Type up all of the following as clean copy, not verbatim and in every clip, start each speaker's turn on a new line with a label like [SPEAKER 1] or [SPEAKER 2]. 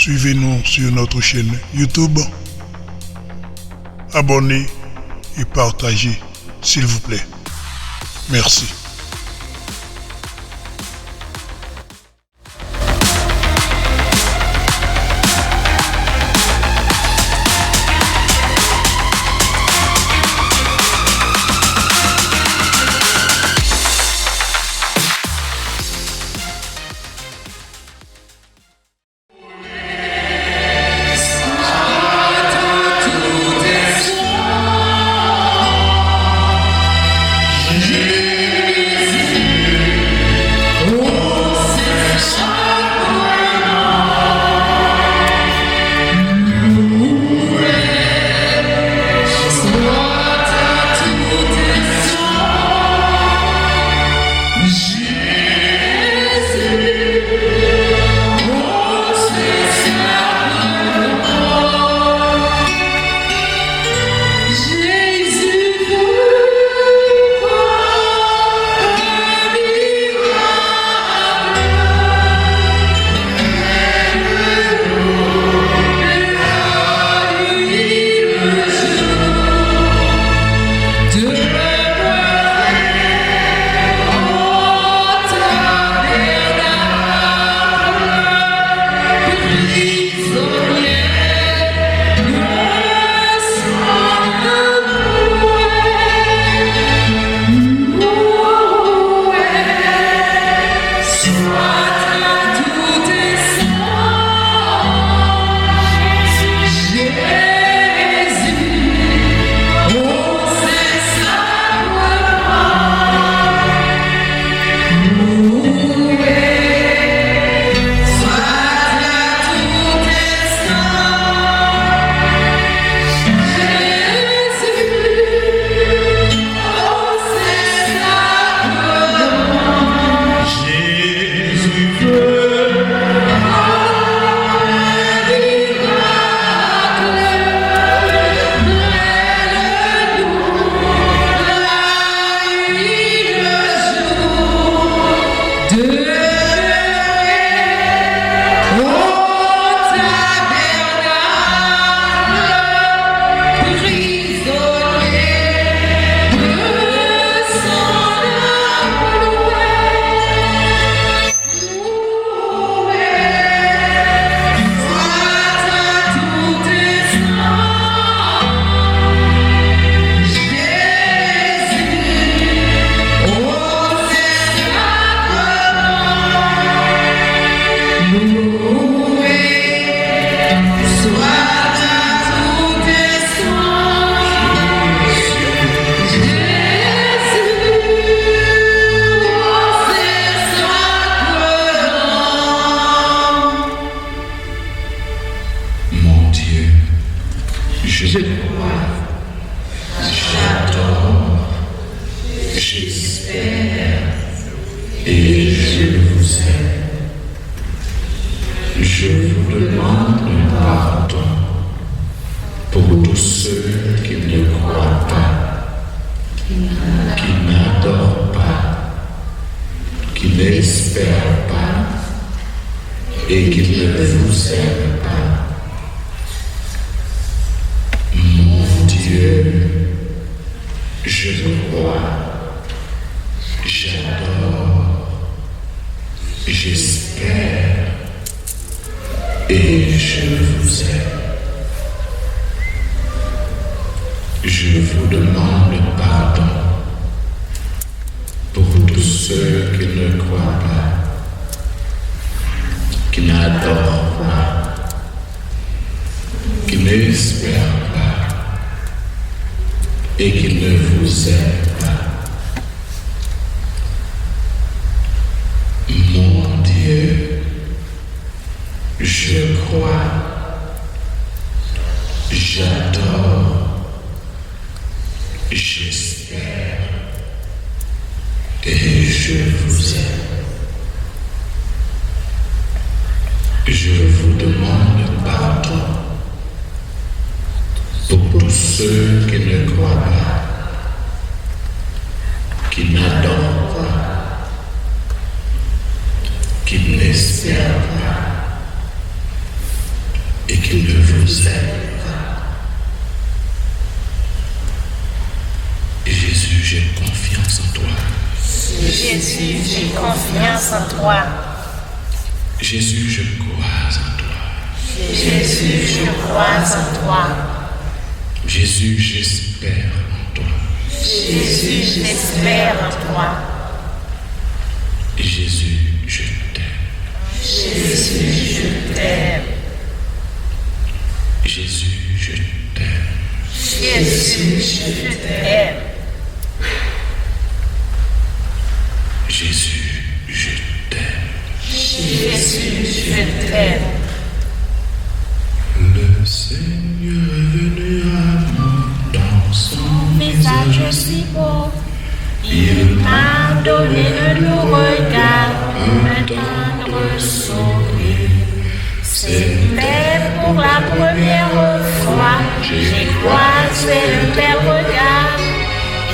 [SPEAKER 1] Suivez-nous sur notre chaîne YouTube. Abonnez et partagez, s'il vous plaît. Merci.
[SPEAKER 2] Je crois, j'adore, j'espère et je vous aime. Je vous demande pardon pour tous ceux qui ne croient pas, qui n'adorent pas, qui n'espèrent pas et qui ne vous aiment pas. Dieu, je crois, j'adore, j'espère et je vous aime. Je vous demande pardon pour tous ceux qui ne croient pas, qui n'adorent pas, qui n'espèrent pas et qui ne vous aime pas. Mon Dieu, je crois, j'adore, j'espère et je vous aime. Je vous demande pardon pour tous ceux qui ne croient pas, qui n'adorent pas, qui n'espèrent pas qu'il vous aime. Jésus, j'ai confiance en toi.
[SPEAKER 3] Jésus, j'ai confiance en toi.
[SPEAKER 2] Jésus, je crois en toi.
[SPEAKER 3] Jésus, je crois en toi.
[SPEAKER 2] Jésus, j'espère en toi.
[SPEAKER 3] Jésus, j'espère en toi.
[SPEAKER 2] Jésus, je t'aime.
[SPEAKER 3] Jésus, je t'aime.
[SPEAKER 2] Jésus, je t'aime.
[SPEAKER 3] Jésus, je t'aime.
[SPEAKER 2] Jésus, je t'aime.
[SPEAKER 3] Jésus, je t'aime.
[SPEAKER 2] Le Seigneur est venu à moi dans son
[SPEAKER 3] Message si beau. Il m'a donné un doux regard, un tendre sourire. C'était pour la première fois, j'ai croisé un bel regard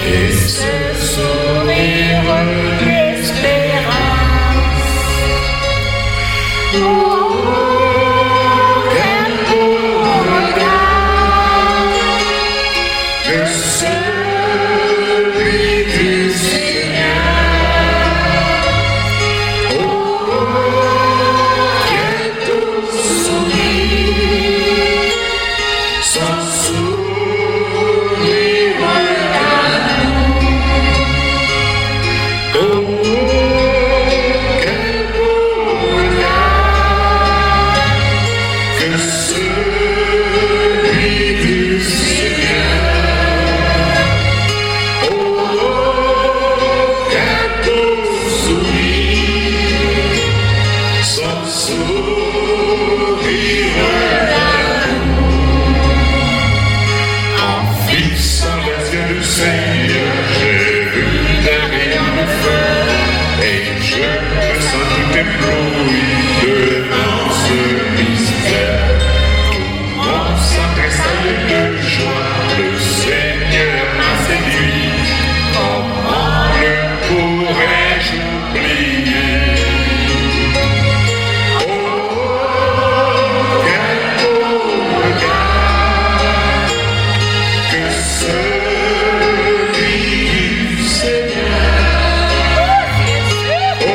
[SPEAKER 3] et ce sourire d'espérance. Oh, quel beau regard que celui du Seigneur. Oh, quel doux sourire, son sourire d'amour. Oh, quel beau regard que celui du Seigneur. Seigneur, j'ai vu des rayons de feu et je me sens tout ébloui devant ce mystère. Tout mon sang tressaille de joie, le Seigneur m'a séduit. Comment le pourrais-je oublier? Oh, quel beau regard que ce Seigneur, oh,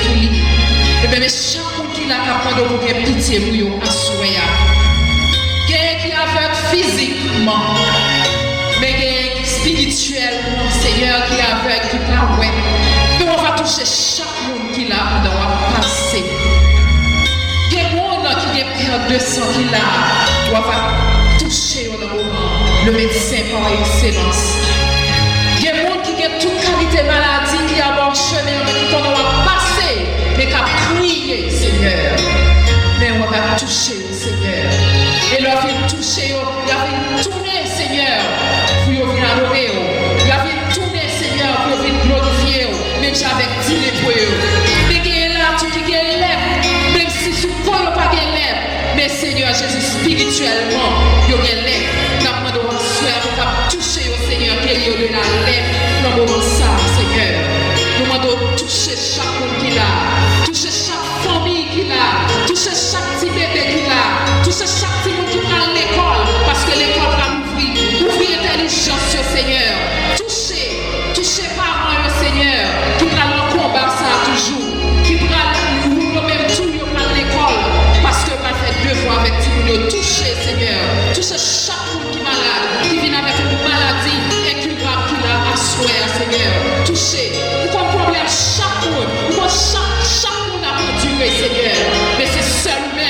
[SPEAKER 4] pour lui. Et bien, chaque monde qui l'a capable de vous faire pitié pour vous, à souhait. Quelqu'un qui est aveugle physiquement, mais quelqu'un spirituellement, Seigneur, qui est aveugle, qui pas ouais. Mais on va toucher chaque monde qui l'a, on doit passer. Il y a des gens qui ont perte de sang qui l'a, on va toucher au moment, le médecin par excellence. Il y a des gens qui ont toute qualité maladie, qui a mentionné, mais qui on va passer, mais qui a prié, Seigneur. Mais on va toucher, Seigneur. Et leur vie toucher, il a fait tourner, Seigneur, pour venir adorer. Il a fait tourner, Seigneur, pour venir glorifier, même si avec 10 pour eux. Mais qui est là, tu qui est là, même si tu ne peux pas gagner, mais Seigneur Jésus, spirituellement, il y a un lèvre. Nous demandons au Seigneur pour toucher au Seigneur, qui est de la lèvre, dans le moment ça, Seigneur. Nous demandons toucher chaque monde qui l'a, toucher chaque famille qui l'a, toucher chaque petit bébé qui l'a, toucher chaque petit monde qui prend l'école, parce que l'école va ouvrir intelligence au Seigneur. Toucher parents au Seigneur, qui prend le combat ça toujours, qui prend nous-mêmes tout le prend l'école, parce que va faire devoir avec tout le monde. Toucher Seigneur, toucher chaque monde qui est malade, qui vient avec une maladie incurable qui l'a à souhait, Seigneur. Toucher, nous avons problème chaque monde, nous avons chaque monde à endurer, Seigneur, mais c'est seulement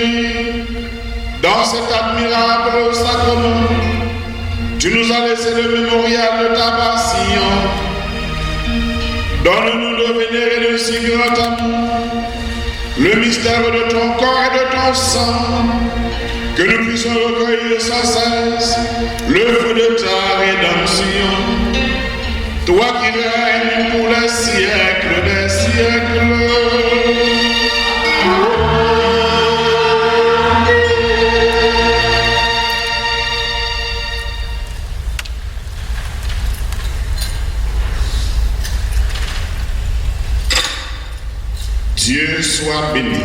[SPEAKER 2] Marie, dans cet admirable sacrement, tu nous as laissé le mémorial de ta passion. Donne-nous de vénérer de si grand amour le mystère de ton corps et de ton sang, que nous puissions recueillir sans cesse le feu de ta rédemption. Toi qui règnes pour les siècles des siècles. Dieu soit béni.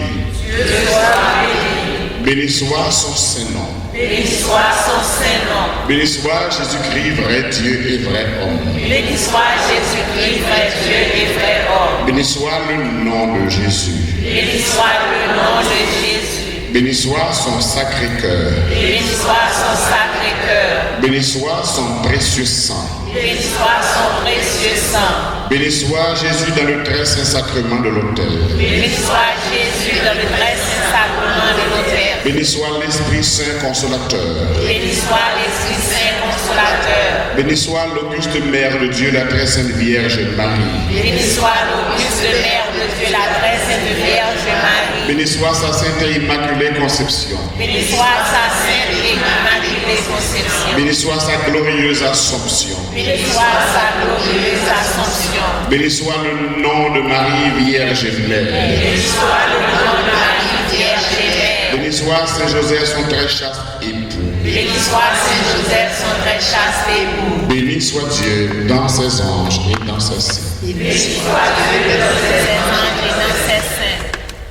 [SPEAKER 3] Dieu soit béni.
[SPEAKER 2] Béni soit son Saint-Nom.
[SPEAKER 3] Béni soit son Saint-Nom.
[SPEAKER 2] Béni soit Jésus-Christ, vrai Dieu et vrai homme.
[SPEAKER 3] Béni soit Jésus-Christ, vrai Dieu et vrai homme.
[SPEAKER 2] Béni soit le nom de Jésus.
[SPEAKER 3] Béni soit le nom de Jésus.
[SPEAKER 2] Béni soit son Sacré-Cœur.
[SPEAKER 3] Béni soit son Sacré-Cœur.
[SPEAKER 2] Béni soit son précieux sang.
[SPEAKER 3] Béni soit son précieux sang.
[SPEAKER 2] Béni soit Jésus dans le très saint sacrement de l'autel.
[SPEAKER 3] Béni soit Jésus dans le très saint sacrement de l'autel.
[SPEAKER 2] Béni soit l'Esprit Saint Consolateur.
[SPEAKER 3] Béni soit l'Esprit Saint Consolateur.
[SPEAKER 2] Béni soit l'auguste Mère de Dieu, la très sainte Vierge Marie.
[SPEAKER 3] Béni soit l'auguste Mère de Dieu, la très sainte Vierge Marie.
[SPEAKER 2] Béni soit sa sainte et immaculée conception.
[SPEAKER 3] Béni soit sa sainte et immaculée conception.
[SPEAKER 2] Béni soit sa glorieuse Assomption.
[SPEAKER 3] Béni soit sa glorieuse Assomption.
[SPEAKER 2] Béni soit le nom de Marie Vierge Mère.
[SPEAKER 3] Béni soit le nom de Marie Vierge Mère.
[SPEAKER 2] Béni soit Saint Joseph, son très chaste époux.
[SPEAKER 3] Béni soit Saint Joseph, son très chaste époux.
[SPEAKER 2] Béni soit Dieu dans ses anges et dans ses saints.
[SPEAKER 3] Béni soit Dieu dans ses anges et dans ses saints.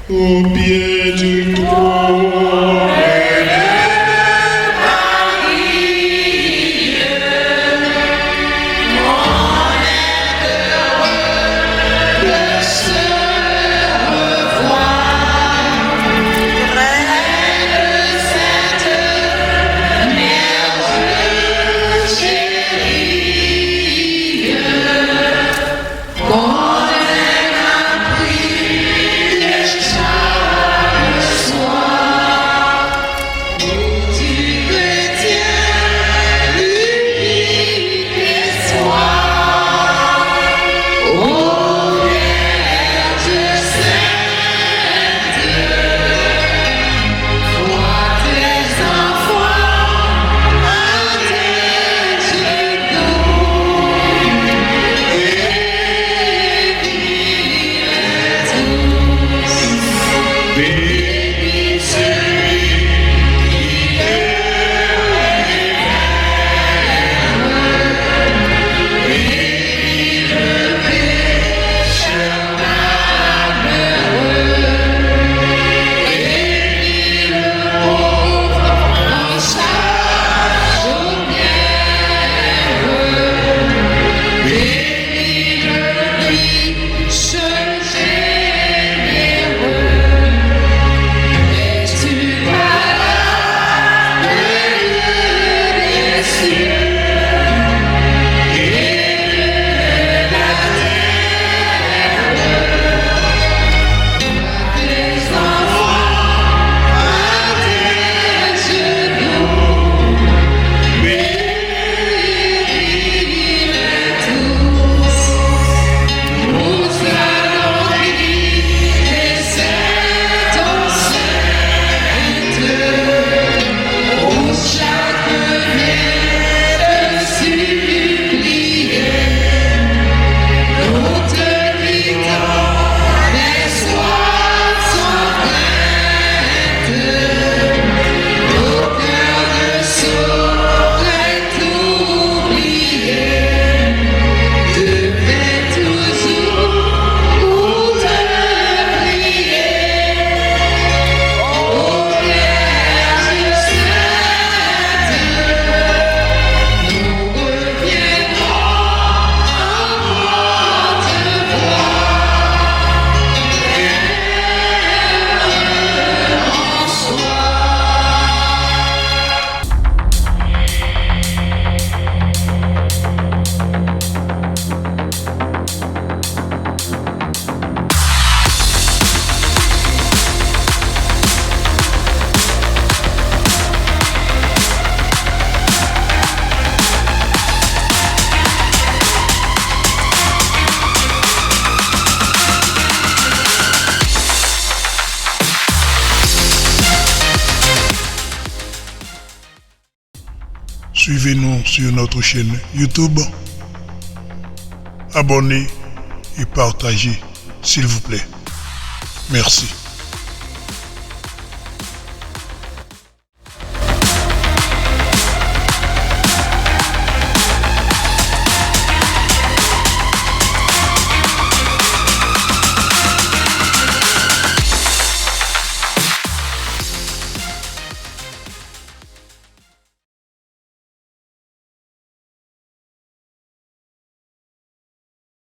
[SPEAKER 2] Au pied du trône.
[SPEAKER 4] Sois
[SPEAKER 1] Suivez-nous sur notre chaîne YouTube. Abonnez et partagez, s'il vous plaît. Merci.